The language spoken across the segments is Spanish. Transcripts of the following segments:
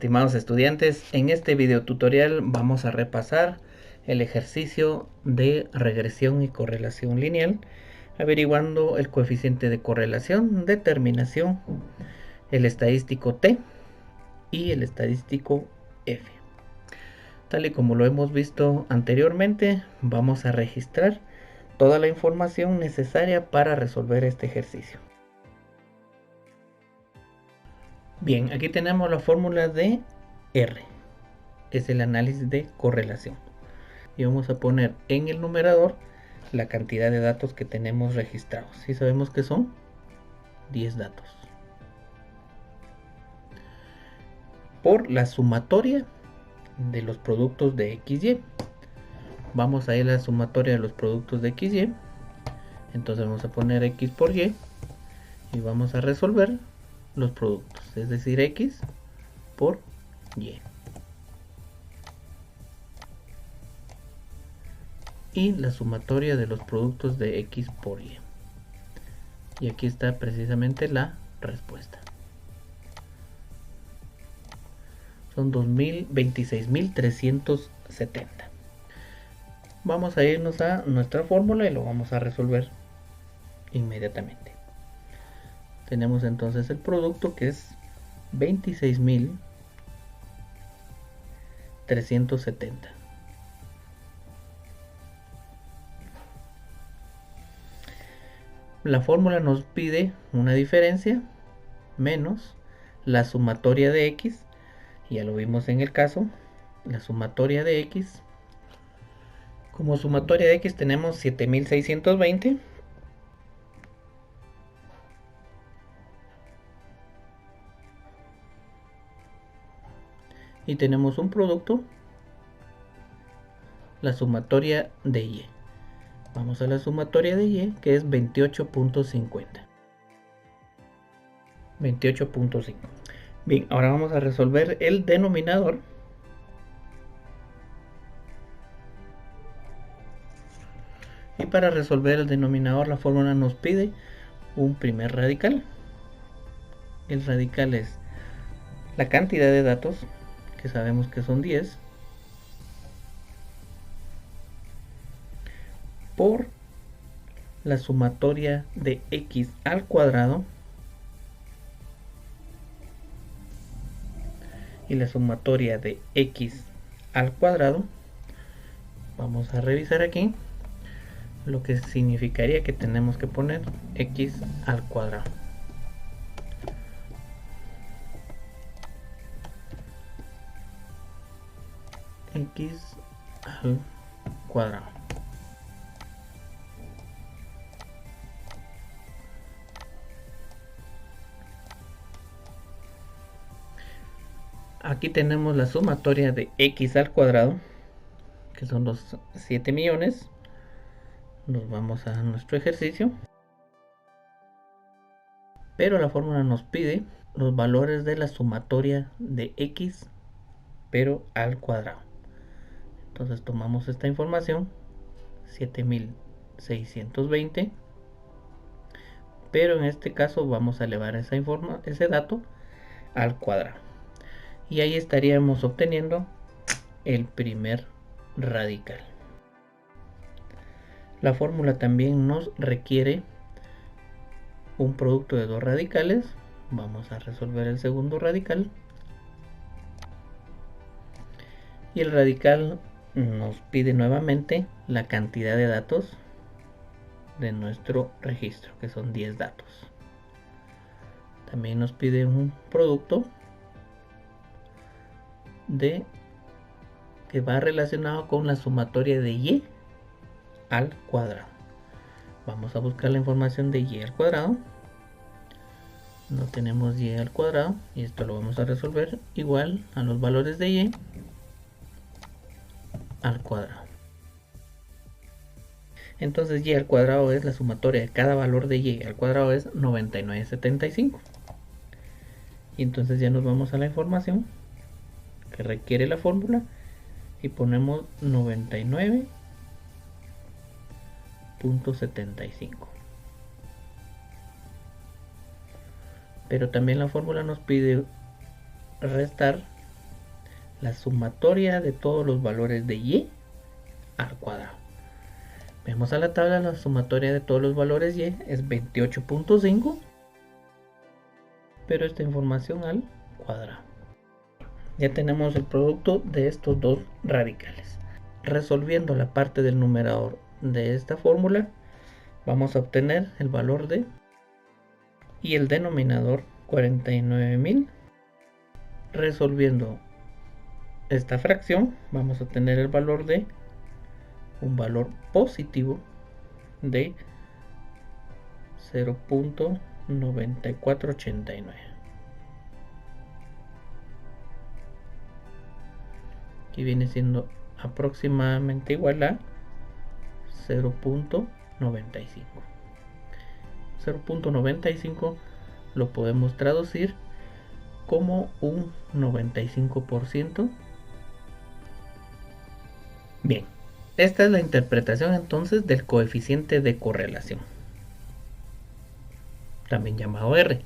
estimados estudiantes, en este video tutorial vamos a repasar el ejercicio de regresión y correlación lineal, averiguando el coeficiente de correlación, determinación, el estadístico T y el estadístico F. Tal y como lo hemos visto anteriormente, vamos a registrar toda la información necesaria para resolver este ejercicio. Bien, aquí tenemos la fórmula de R, es el análisis de correlación. Y vamos a poner en el numerador la cantidad de datos que tenemos registrados. Y sabemos que son 10 datos. Por la sumatoria de los productos de XY. Vamos a ir a la sumatoria de los productos de XY. Entonces vamos a poner X por Y. Y vamos a resolver los productos. Es decir, X por Y. Y la sumatoria de los productos de X por Y. Y aquí está precisamente la respuesta. Son 26.370. Vamos a irnos a nuestra fórmula y lo vamos a resolver inmediatamente. Tenemos entonces el producto que es 26.370. La fórmula nos pide una diferencia menos la sumatoria de X. Ya lo vimos en el caso, la sumatoria de X. Como sumatoria de X tenemos 7620. Y tenemos un producto, la sumatoria de Y. Vamos a la sumatoria de Y, que es 28.50. 28.5. Bien, ahora vamos a resolver el denominador. Y para resolver el denominador, la fórmula nos pide un primer radical. El radical es la cantidad de datos, que sabemos que son 10, por la sumatoria de X al cuadrado. Y la sumatoria de X al cuadrado. Vamos a revisar aquí. Lo que significaría que tenemos que poner X al cuadrado. X al cuadrado. Aquí tenemos la sumatoria de X al cuadrado, que son los 7 millones. Nos vamos a nuestro ejercicio. Pero la fórmula nos pide los valores de la sumatoria de X, pero al cuadrado. Entonces tomamos esta información, 7620, pero en este caso vamos a elevar ese dato al cuadrado. Y ahí estaríamos obteniendo el primer radical. La fórmula también nos requiere un producto de dos radicales. Vamos a resolver el segundo radical. Y el radical nos pide nuevamente la cantidad de datos de nuestro registro, que son 10 datos. También nos pide un producto que va relacionado con la sumatoria de Y al cuadrado. Vamos a buscar la información de Y al cuadrado. No tenemos Y al cuadrado y esto lo vamos a resolver igual a los valores de Y al cuadrado. Entonces Y al cuadrado es la sumatoria de cada valor de Y al cuadrado, es 9975. Y entonces ya nos vamos a la información que requiere la fórmula y ponemos 99.75. Pero también la fórmula nos pide restar la sumatoria de todos los valores de y al cuadrado. Vemos a la tabla, la sumatoria de todos los valores y es 28.5, pero esta información al cuadrado. Ya tenemos el producto de estos dos radicales. Resolviendo la parte del numerador de esta fórmula, vamos a obtener el valor de y el denominador 49.000. Resolviendo esta fracción, vamos a tener el valor de un valor positivo de 0.9489. Aquí viene siendo aproximadamente igual a 0.95. 0.95 lo podemos traducir como un 95%. Bien, esta es la interpretación entonces del coeficiente de correlación, también llamado R.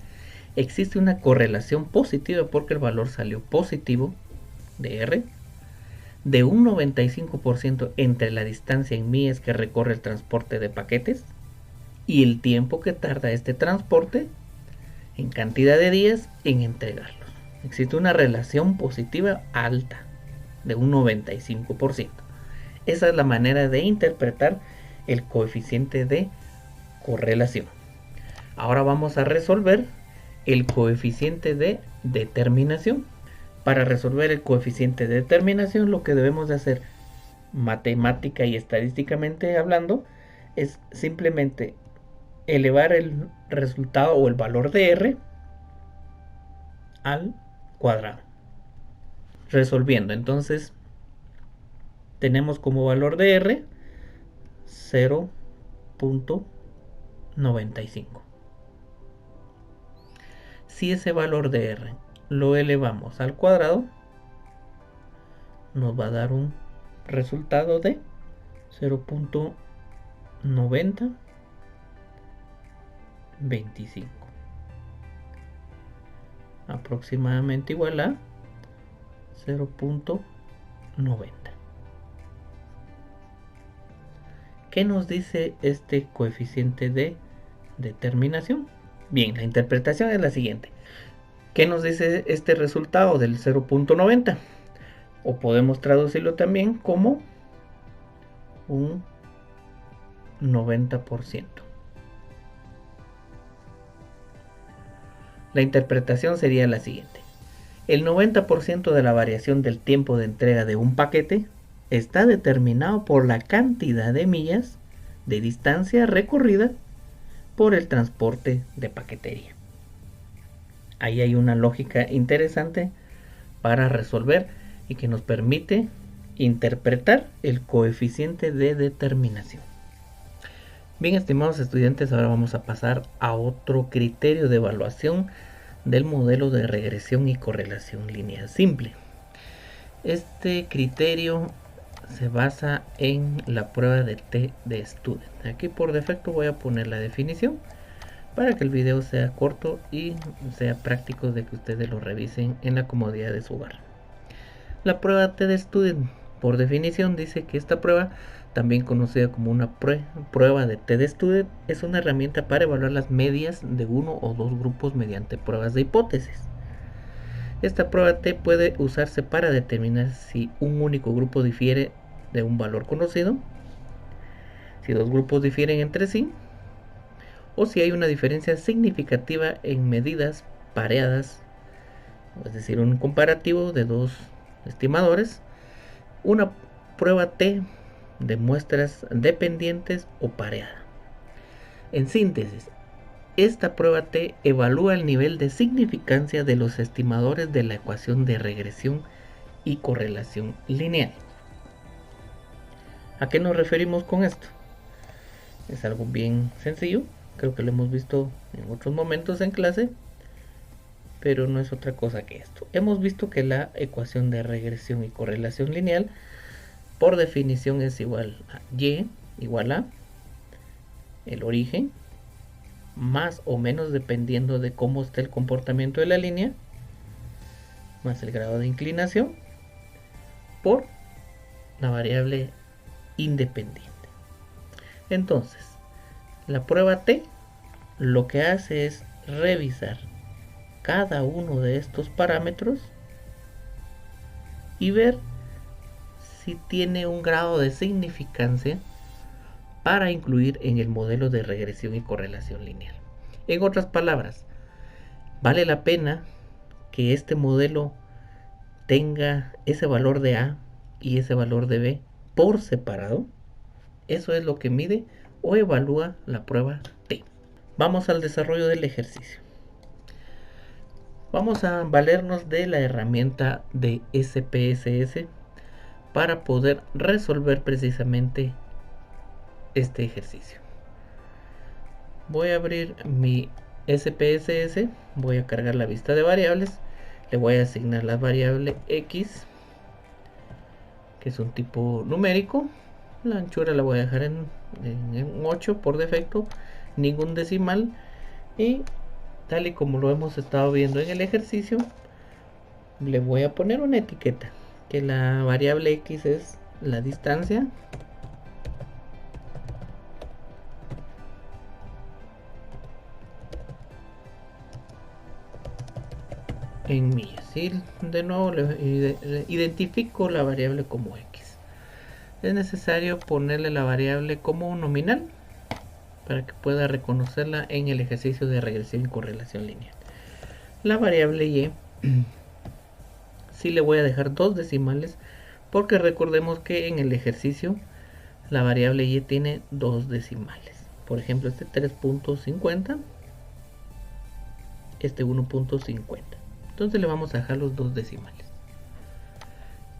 Existe una correlación positiva porque el valor salió positivo de R de un 95% entre la distancia en millas que recorre el transporte de paquetes y el tiempo que tarda este transporte en cantidad de días en entregarlos. Existe una relación positiva alta de un 95%. Esa es la manera de interpretar el coeficiente de correlación. Ahora vamos a resolver el coeficiente de determinación. Para resolver el coeficiente de determinación, lo que debemos de hacer matemática y estadísticamente hablando es simplemente elevar el resultado o el valor de R al cuadrado. Resolviendo, entonces tenemos como valor de R 0.95. Si ese valor de R lo elevamos al cuadrado, nos va a dar un resultado de 0.9025, aproximadamente igual a 0.90. ¿Qué nos dice este coeficiente de determinación? Bien, la interpretación es la siguiente. ¿Qué nos dice este resultado del 0.90? O podemos traducirlo también como un 90%. La interpretación sería la siguiente. El 90% de la variación del tiempo de entrega de un paquete está determinado por la cantidad de millas de distancia recorrida por el transporte de paquetería. Ahí hay una lógica interesante para resolver y que nos permite interpretar el coeficiente de determinación. Bien, estimados estudiantes, ahora vamos a pasar a otro criterio de evaluación del modelo de regresión y correlación lineal simple. Este criterio se basa en la prueba de T de Student. Aquí por defecto voy a poner la definición para que el video sea corto y sea práctico de que ustedes lo revisen en la comodidad de su hogar. La prueba T de Student, por definición, dice que esta prueba, también conocida como una prueba de T de Student, es una herramienta para evaluar las medias de uno o dos grupos mediante pruebas de hipótesis. Esta prueba T puede usarse para determinar si un único grupo difiere de un valor conocido, si dos grupos difieren entre sí, o si hay una diferencia significativa en medidas pareadas, es decir, un comparativo de dos estimadores, una prueba T de muestras dependientes o pareada. En síntesis, esta prueba T evalúa el nivel de significancia de los estimadores de la ecuación de regresión y correlación lineal. ¿A qué nos referimos con esto? Es algo bien sencillo, creo que lo hemos visto en otros momentos en clase, pero no es otra cosa que esto. Hemos visto que la ecuación de regresión y correlación lineal por definición es igual a y igual a el origen más o menos dependiendo de cómo esté el comportamiento de la línea más el grado de inclinación por la variable independiente. Entonces, la prueba T lo que hace es revisar cada uno de estos parámetros y ver si tiene un grado de significancia para incluir en el modelo de regresión y correlación lineal. En otras palabras, ¿vale la pena que este modelo tenga ese valor de A y ese valor de B por separado? Eso es lo que mide o evalúa la prueba T. Vamos al desarrollo del ejercicio. Vamos a valernos de la herramienta de SPSS para poder resolver precisamente este ejercicio. Voy a abrir mi SPSS, voy a cargar la vista de variables, le voy a asignar la variable X, que es un tipo numérico. La anchura la voy a dejar en 8 por defecto, ningún decimal, y tal y como lo hemos estado viendo en el ejercicio, le voy a poner una etiqueta, que la variable X es la distancia en millas, y de nuevo identifico la variable como X. Es necesario ponerle la variable como nominal para que pueda reconocerla en el ejercicio de regresión y correlación lineal. La variable Y sí le voy a dejar 2 decimales, porque recordemos que en el ejercicio la variable Y tiene 2 decimales. Por ejemplo, este 3.50, este 1.50. Entonces le vamos a dejar los 2 decimales.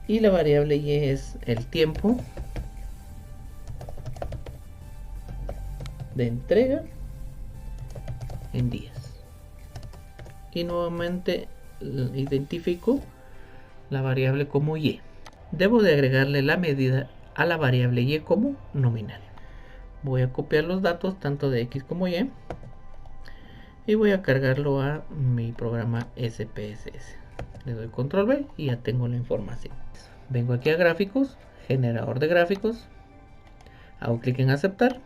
Y la variable Y es el tiempo de entrega en días. Y nuevamente identifico la variable como Y. Debo de agregarle la medida a la variable Y como nominal. Voy a copiar los datos tanto de X como Y y voy a cargarlo a mi programa SPSS. Le doy control B y ya tengo la información. Vengo aquí a gráficos, generador de gráficos, hago clic en aceptar,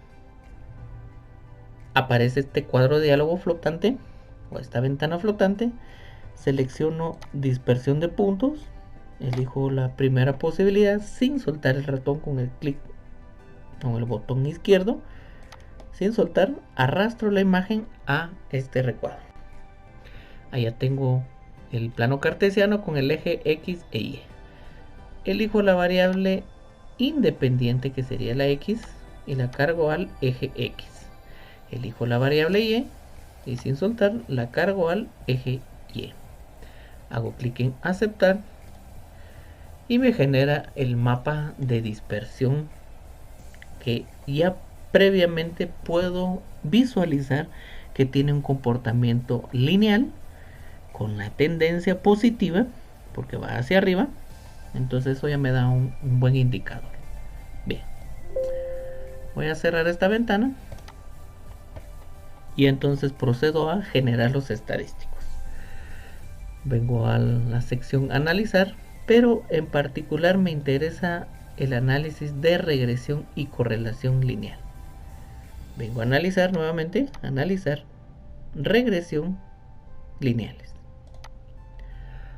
aparece este cuadro de diálogo flotante o esta ventana flotante, selecciono dispersión de puntos, elijo la primera posibilidad sin soltar el ratón con el clic con el botón izquierdo, sin soltar, arrastro la imagen a este recuadro. Allá tengo el plano cartesiano con el eje X e Y. Elijo la variable independiente, que sería la X, y la cargo al eje X. Elijo la variable Y y sin soltar la cargo al eje Y. Hago clic en aceptar y me genera el mapa de dispersión que ya previamente puedo visualizar que tiene un comportamiento lineal con la tendencia positiva porque va hacia arriba. Entonces eso ya me da un buen indicador. Bien, voy a cerrar esta ventana y entonces procedo a generar los estadísticos. Vengo a la sección analizar, pero en particular me interesa el análisis de regresión y correlación lineal. Vengo a analizar nuevamente, analizar regresión lineales.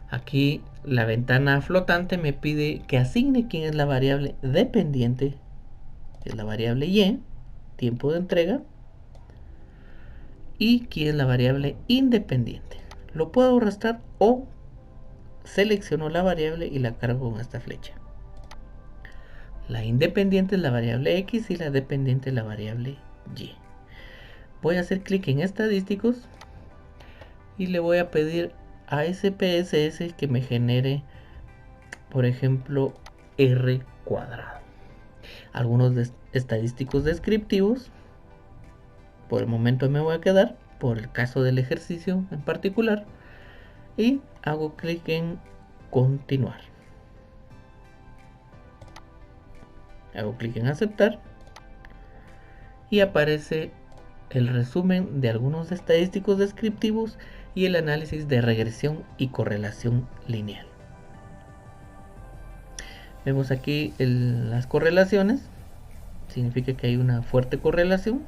Aquí la ventana flotante me pide que asigne quién es la variable dependiente, que es la variable Y, tiempo de entrega, y quién es la variable independiente. Lo puedo arrastrar o selecciono la variable y la cargo con esta flecha. La independiente es la variable X y la dependiente es la variable Y. Voy a hacer clic en estadísticos y le voy a pedir a SPSS que me genere, por ejemplo, R cuadrado. Algunos estadísticos descriptivos. Por el momento me voy a quedar por el caso del ejercicio en particular y hago clic en continuar. Hago clic en aceptar y aparece el resumen de algunos estadísticos descriptivos y el análisis de regresión y correlación lineal. Vemos aquí las correlaciones, significa que hay una fuerte correlación.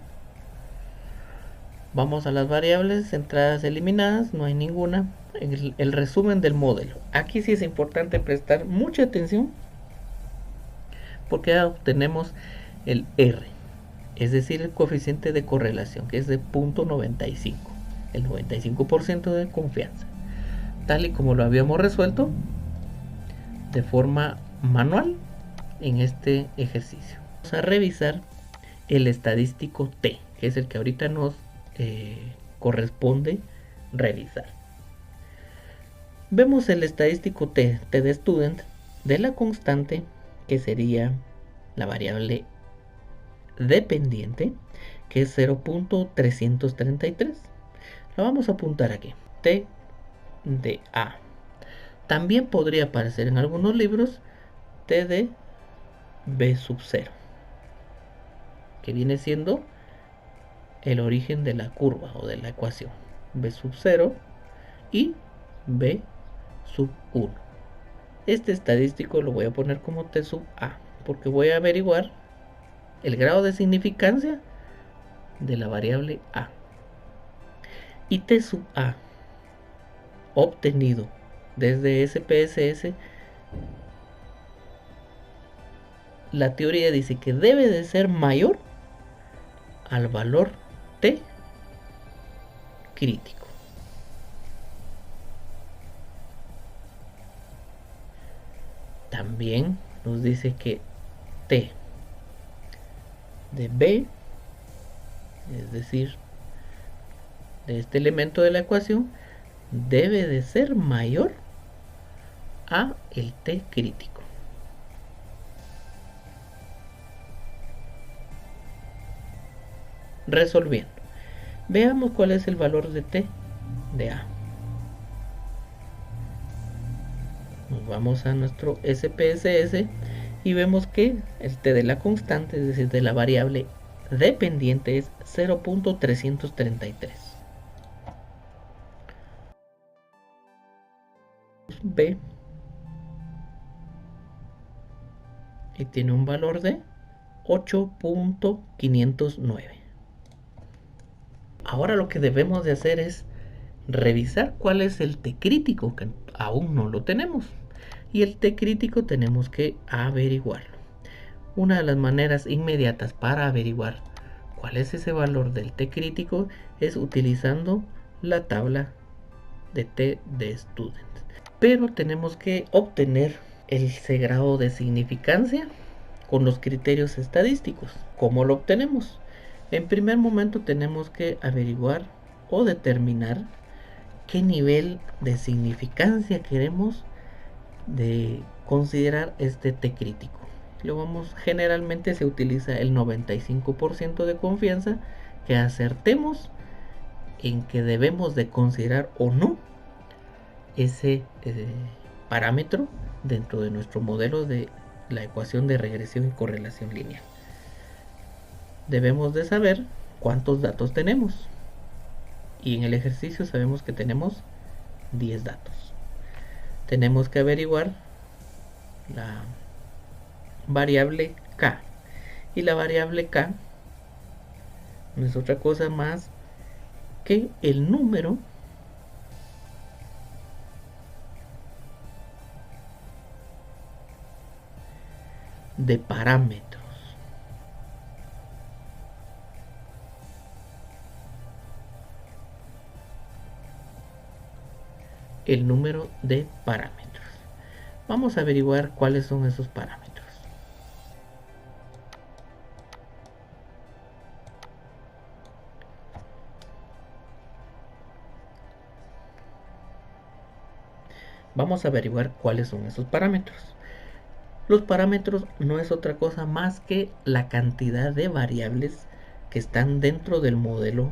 Vamos a las variables, entradas eliminadas, no hay ninguna. El resumen del modelo. Aquí sí es importante prestar mucha atención porque obtenemos el R, es decir, el coeficiente de correlación, que es de 0.95, el 95% de confianza, tal y como lo habíamos resuelto de forma manual en este ejercicio. Vamos a revisar el estadístico T, que es el que ahorita nos corresponde revisar. Vemos el estadístico T de student de la constante, que sería la variable dependiente, que es 0.333. Lo vamos a apuntar aquí, T de A. También podría aparecer en algunos libros T de B sub 0, que viene siendo el origen de la curva o de la ecuación. B sub 0 y B sub 1. Este estadístico lo voy a poner como T sub A, porque voy a averiguar el grado de significancia de la variable A. Y T sub A obtenido desde SPSS, la teoría dice que debe de ser mayor al valor T crítico. También nos dice que T de B, es decir, de este elemento de la ecuación, debe de ser mayor a el T crítico. Resolviendo, veamos cuál es el valor de T de A. Nos vamos a nuestro SPSS y vemos que el T de la constante, es decir, de la variable dependiente, es 0.333. B y tiene un valor de 8.509. Ahora lo que debemos de hacer es revisar cuál es el T crítico, que aún no lo tenemos. Y el T crítico tenemos que averiguarlo. Una de las maneras inmediatas para averiguar cuál es ese valor del T crítico es utilizando la tabla de T de student. Pero tenemos que obtener ese grado de significancia con los criterios estadísticos. ¿Cómo lo obtenemos? En primer momento tenemos que averiguar o determinar qué nivel de significancia queremos de considerar este T crítico. Generalmente se utiliza el 95% de confianza, que acertemos en que debemos de considerar o no ese parámetro dentro de nuestro modelo de la ecuación de regresión y correlación lineal. Debemos de saber cuántos datos tenemos, y en el ejercicio sabemos que tenemos 10 datos. Tenemos que averiguar la variable K, y la variable K no es otra cosa más que el número de parámetros. El número de parámetros. Vamos a averiguar cuáles son esos parámetros. Vamos a averiguar cuáles son esos parámetros. Los parámetros no es otra cosa más que la cantidad de variables que están dentro del modelo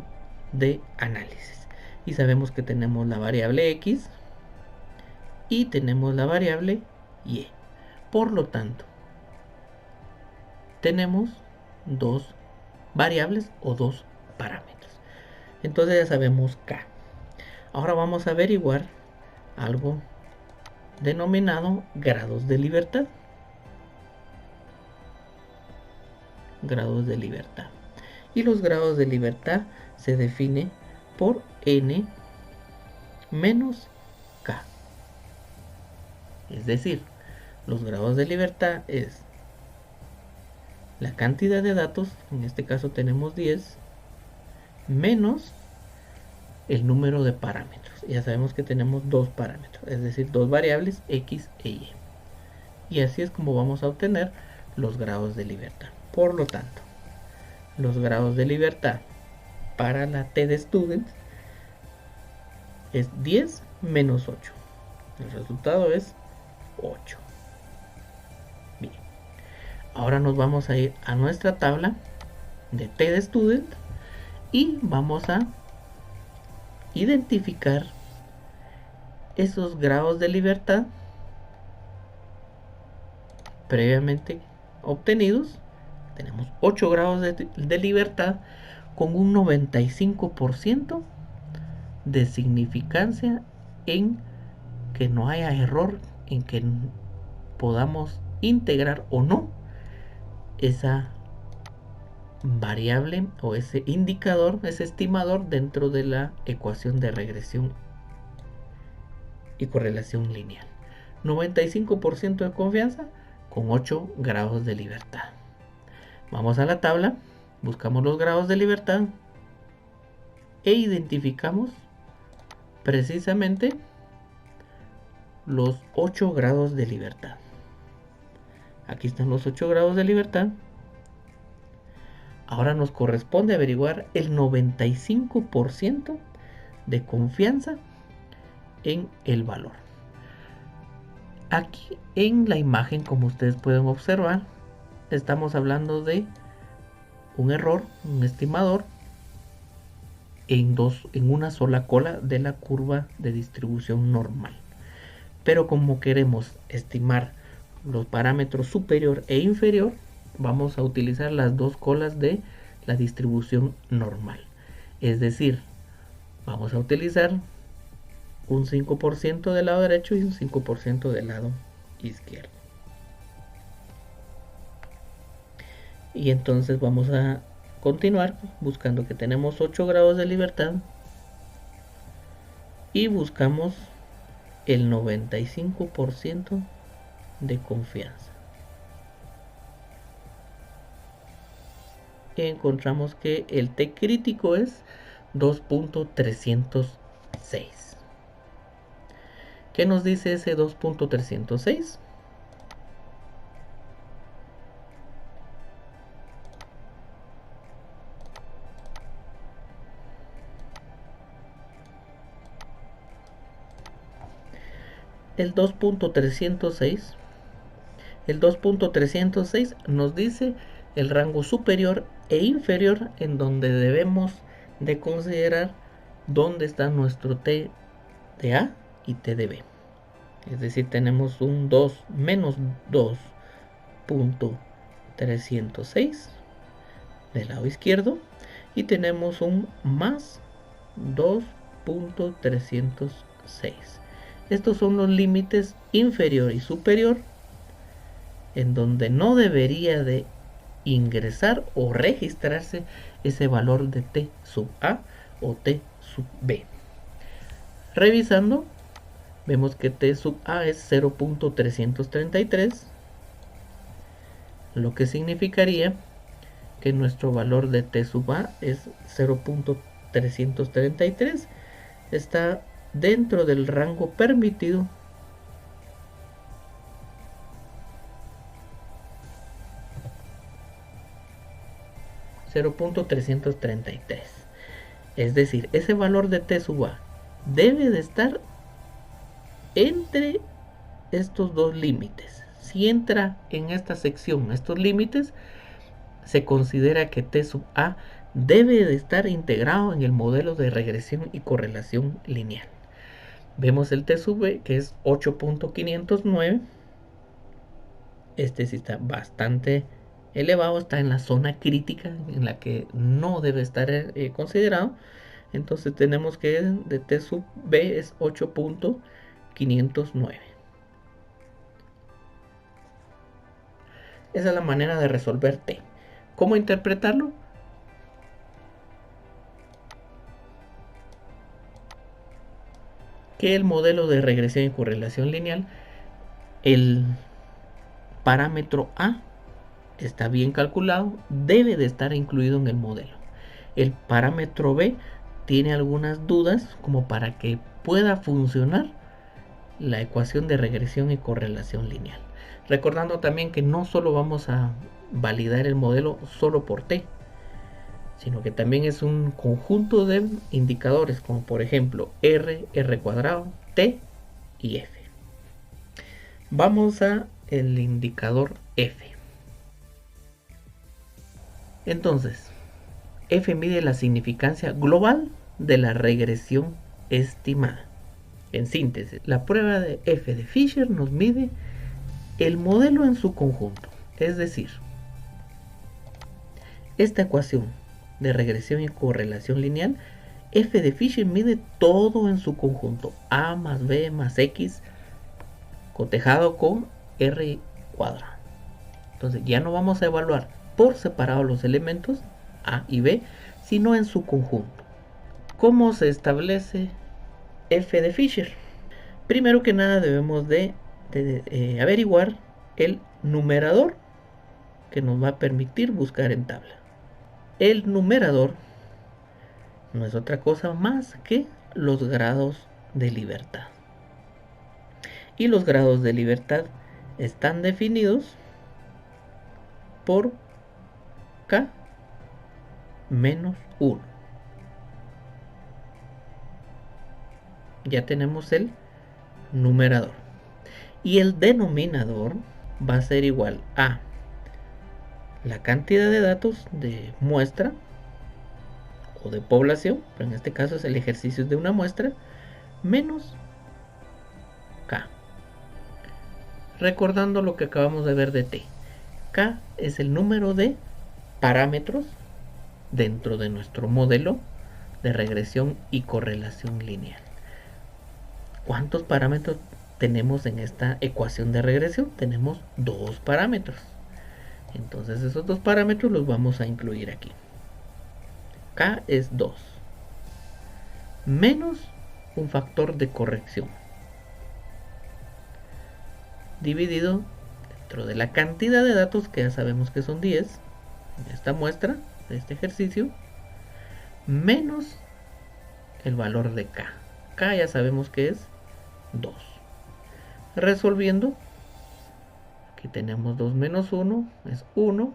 de análisis. Y sabemos que tenemos la variable X y tenemos la variable Y. Por lo tanto, tenemos dos variables o dos parámetros. Entonces ya sabemos K. Ahora vamos a averiguar algo denominado grados de libertad. grados de libertad. Y los grados de libertad se define por n menos k. Es decir, los grados de libertad es la cantidad de datos, en este caso tenemos 10, menos el número de parámetros. Ya sabemos que tenemos dos parámetros, es decir, dos variables x e y. Y así es como vamos a obtener los grados de libertad. Por lo tanto, los grados de libertad para la T de Student es 10 menos 8. El resultado es 8. Bien. Ahora nos vamos a ir a nuestra tabla de T de Student y vamos a identificar esos grados de libertad previamente obtenidos. Tenemos 8 grados de libertad con un 95% de significancia en que no haya error, en que podamos integrar o no esa variable o ese indicador, ese estimador dentro de la ecuación de regresión y correlación lineal. 95% de confianza con 8 grados de libertad. Vamos a la tabla, buscamos los grados de libertad e identificamos precisamente los 8 grados de libertad. Aquí están los 8 grados de libertad. Ahora nos corresponde averiguar el 95% de confianza en el valor. Aquí en la imagen, como ustedes pueden observar, estamos hablando de un error, un estimador en una sola cola de la curva de distribución normal. Pero como queremos estimar los parámetros superior e inferior, vamos a utilizar las dos colas de la distribución normal. Es decir, vamos a utilizar un 5% del lado derecho y un 5% del lado izquierdo. Y entonces vamos a continuar buscando que tenemos 8 grados de libertad y buscamos el 95% de confianza. Y encontramos que el T crítico es 2.306. ¿Qué nos dice ese 2.306? El 2.306 nos dice el rango superior e inferior en donde debemos de considerar dónde está nuestro T de A y T de B. Es decir, tenemos un 2 menos 2.306 del lado izquierdo y tenemos un más 2.306. Estos son los límites inferior y superior en donde no debería de ingresar o registrarse ese valor de T sub A o T sub B. Revisando, vemos que T sub A es 0.333, lo que significaría que nuestro valor de T sub A es 0.333, está dentro del rango permitido .333. Es decir, ese valor de T sub A debe de estar entre estos dos límites. Si entra en esta sección, estos límites, se considera que T sub A debe de estar integrado en el modelo de regresión y correlación lineal. Vemos el T sub B, que es 8.509. Este sí está bastante elevado, está en la zona crítica en la que no debe estar considerado. Entonces tenemos que de T sub B es 8.509. Esa es la manera de resolver T. ¿Cómo interpretarlo? Que el modelo de regresión y correlación lineal, el parámetro A está bien calculado, debe de estar incluido en el modelo. El parámetro B tiene algunas dudas como para que pueda funcionar la ecuación de regresión y correlación lineal. Recordando también que no solo vamos a validar el modelo solo por T, sino que también es un conjunto de indicadores como por ejemplo R, R cuadrado, T y F. Vamos a el indicador F. Entonces, F mide la significancia global de la regresión estimada. En síntesis, la prueba de F de Fisher nos mide el modelo en su conjunto, es decir, esta ecuación de regresión y correlación lineal, F de Fisher mide todo en su conjunto, A más B más X cotejado con R cuadrado. Entonces ya no vamos a evaluar por separado los elementos A y B, sino en su conjunto. ¿Cómo se establece F de Fisher? Primero que nada debemos de averiguar el numerador que nos va a permitir buscar en tabla. El numerador no es otra cosa más que los grados de libertad. Y los grados de libertad están definidos por K menos 1. Ya tenemos el numerador. Y el denominador va a ser igual a la cantidad de datos de muestra o de población, pero en este caso es el ejercicio de una muestra, menos K. Recordando lo que acabamos de ver de T. K es el número de parámetros dentro de nuestro modelo de regresión y correlación lineal. ¿Cuántos parámetros tenemos en esta ecuación de regresión? Tenemos 2 parámetros. Entonces esos 2 parámetros los vamos a incluir aquí. K es 2 menos un factor de corrección dividido dentro de la cantidad de datos que ya sabemos que son 10 en esta muestra de este ejercicio, menos el valor de K. K ya sabemos que es 2. Resolviendo, aquí tenemos 2 menos 1 es 1,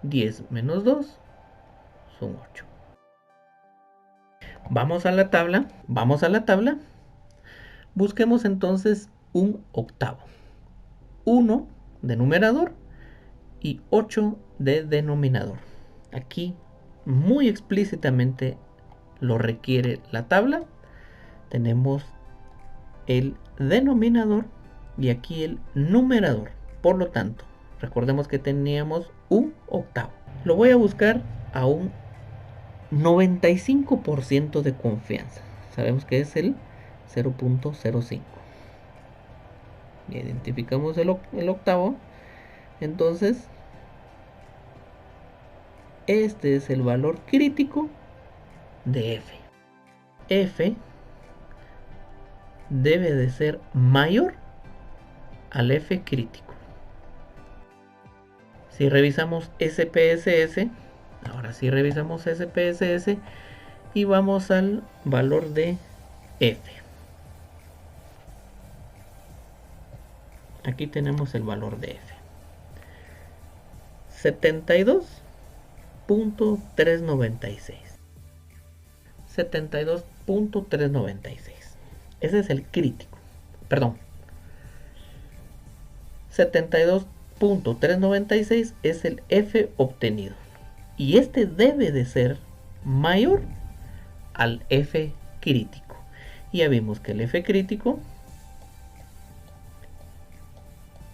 10 menos 2 son 8. Vamos a la tabla, busquemos entonces un octavo. 1 de numerador y 8 de denominador. Aquí muy explícitamente lo requiere la tabla. Tenemos el denominador y aquí el numerador. Por lo tanto, recordemos que teníamos un octavo. Lo voy a buscar a un 95% de confianza. Sabemos que es el 0.05. Identificamos el octavo. Entonces, este es el valor crítico de F. F debe de ser mayor al F crítico. Si revisamos SPSS, ahora sí revisamos SPSS y vamos al valor de F. Aquí tenemos el valor de F. 72.396. 72.396. Ese es el crítico. Perdón. 72.396 es el F obtenido. Y este debe de ser mayor al F crítico. Y ya vimos que el F crítico,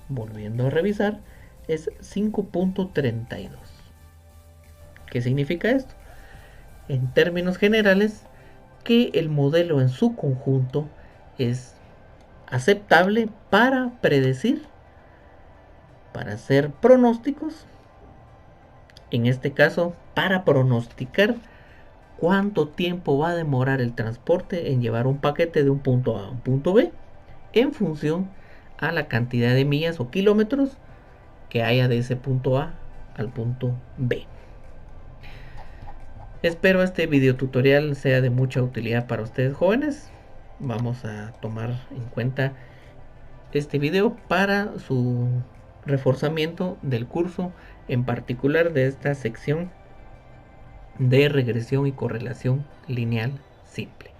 volviendo a revisar, es 5.32. ¿Qué significa esto? En términos generales, que el modelo en su conjunto es aceptable para predecir, para hacer pronósticos en este caso para pronosticar cuánto tiempo va a demorar el transporte en llevar un paquete de un punto A a un punto B en función a la cantidad de millas o kilómetros que haya de ese punto A al punto B. Espero este video tutorial sea de mucha utilidad para ustedes jóvenes. Vamos a tomar en cuenta este video para su reforzamiento del curso, en particular de esta sección de regresión y correlación lineal simple.